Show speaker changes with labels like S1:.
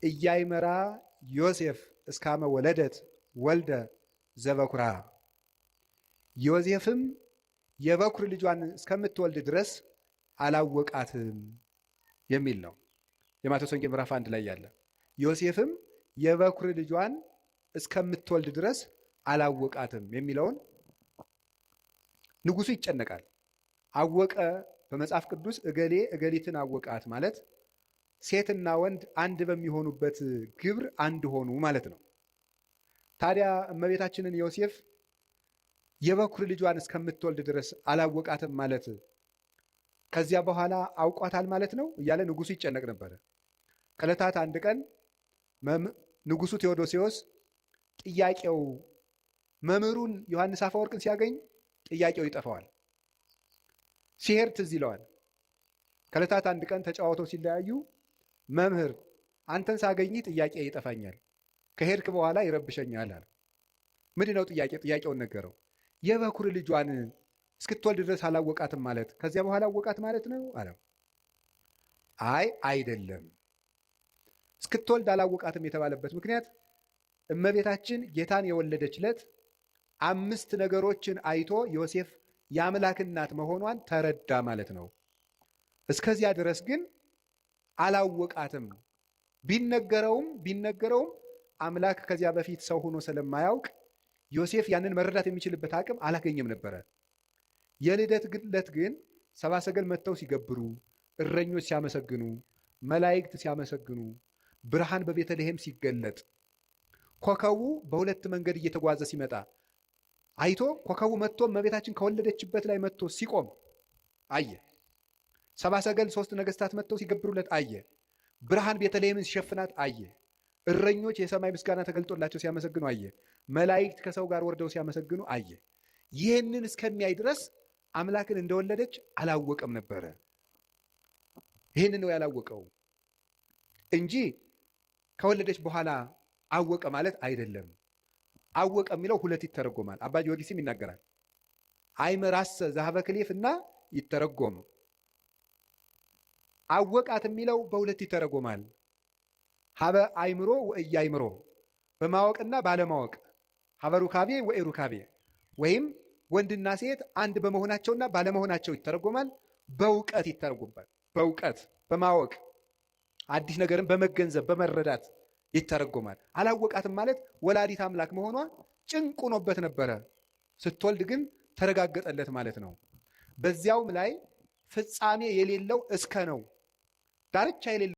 S1: እያይመራ ዮሴፍ እስካመ ወለደት ወልደ ዘበኩራ። ዮሴፍም የበኩር ልጇን እስከምትወልድ ድረስ አላወቃትም የሚል ነው። የማቴዎስ ወንጌል ምዕራፍ 1 ላይ ያለ ዮሴፍም የበኩር ልጇን እስከምትወልድ ድረስ አላወቃትም የሚለውን ንጉሱ ይጨነቃል። አወቀ በመጽሐፍ ቅዱስ እገሌ እገሊትን አወቃት ማለት ሴትና ወንድ አንድ በሚሆኑበት ግብር አንድ ሆኑ ማለት ነው። ታዲያ እመቤታችንን ዮሴፍ የበኩር ልጇን እስከምትወልድ ድረስ አላወቃትም ማለት ከዚያ በኋላ አውቋታል ማለት ነው እያለ ንጉሱ ይጨነቅ ነበረ። ከዕለታት አንድ ቀን ንጉሱ ቴዎዶሲዎስ ጥያቄው መምህሩን ዮሐንስ አፈወርቅን ሲያገኝ ጥያቄው ይጠፋዋል። ሲሄድ ትዝ ይለዋል። ከዕለታት አንድ ቀን ተጫዋተው ሲለያዩ መምህር አንተን ሳገኝህ ጥያቄ ይጠፋኛል፣ ከሄድክ በኋላ ይረብሸኛል አለ። ምንድን ነው ጥያቄውን ነገረው። የበኩር ልጇን እስክትወልድ ድረስ አላወቃትም ማለት ከዚያ በኋላ አወቃት ማለት ነው አለው። አይ አይደለም፣ እስክትወልድ አላወቃትም የተባለበት ምክንያት እመቤታችን ጌታን የወለደች ዕለት 5 ነገሮችን አይቶ ዮሴፍ የአምላክ እናት መሆኗን ተረዳ ማለት ነው። እስከዚያ ድረስ ግን አላወቃትም። ቢነገረውም አምላክ ከዚያ በፊት ሰው ሆኖ ስለማያውቅ ዮሴፍ ያንን መረዳት የሚችልበት አቅም አላገኘም ነበረ። የልደት ዕለት ግን ሰብአ ሰገል መጥተው ሲገብሩ፣ እረኞች ሲያመሰግኑ፣ መላእክት ሲያመሰግኑ፣ ብርሃን በቤተልሔም ሲገለጥ፣ ኮከቡ በሁለት መንገድ እየተጓዘ ሲመጣ አይቶ ኮከቡ መጥቶ እመቤታችን ከወለደችበት ላይ መጥቶ ሲቆም አየ። ሰብአ ሰገል 3 ነገስታት መጥተው ሲገብሩለት አየ። ብርሃን ቤተልሔምን ሲሸፍናት አየ። እረኞች የሰማይ ምስጋና ተገልጦላቸው ሲያመሰግኑ አየ። መላእክት ከሰው ጋር ወርደው ሲያመሰግኑ አየ። ይህንን እስከሚያይ ድረስ አምላክን እንደወለደች አላወቀም ነበረ። ይህንን ነው ያላወቀው እንጂ ከወለደች በኋላ አወቀ ማለት አይደለም። አወቀ የሚለው 2 ይተረጎማል። አባ ጊዮርጊስም ይናገራል። አይመራሰ ዘሀበ ክሌፍ እና ይተረጎም። አወቃት የሚለው በ2 ይተረጎማል። ሀበ አይምሮ ወእያይምሮ፣ በማወቅና ባለማወቅ፣ ሀበ ሩካቤ ወኢሩካቤ፣ ወይም ወንድና ሴት አንድ በመሆናቸውና ባለመሆናቸው ይተረጎማል። በእውቀት ይተረጎማል። በእውቀት በማወቅ አዲስ ነገርን በመገንዘብ በመረዳት ይተረጎማል። አላወቃትም ማለት ወላዲት አምላክ መሆኗ ጭንቅ ሆኖበት ነበረ። ስትወልድ ግን ተረጋገጠለት ማለት ነው። በዚያውም ላይ ፍጻሜ የሌለው እስከ ነው፣ ዳርቻ የሌለው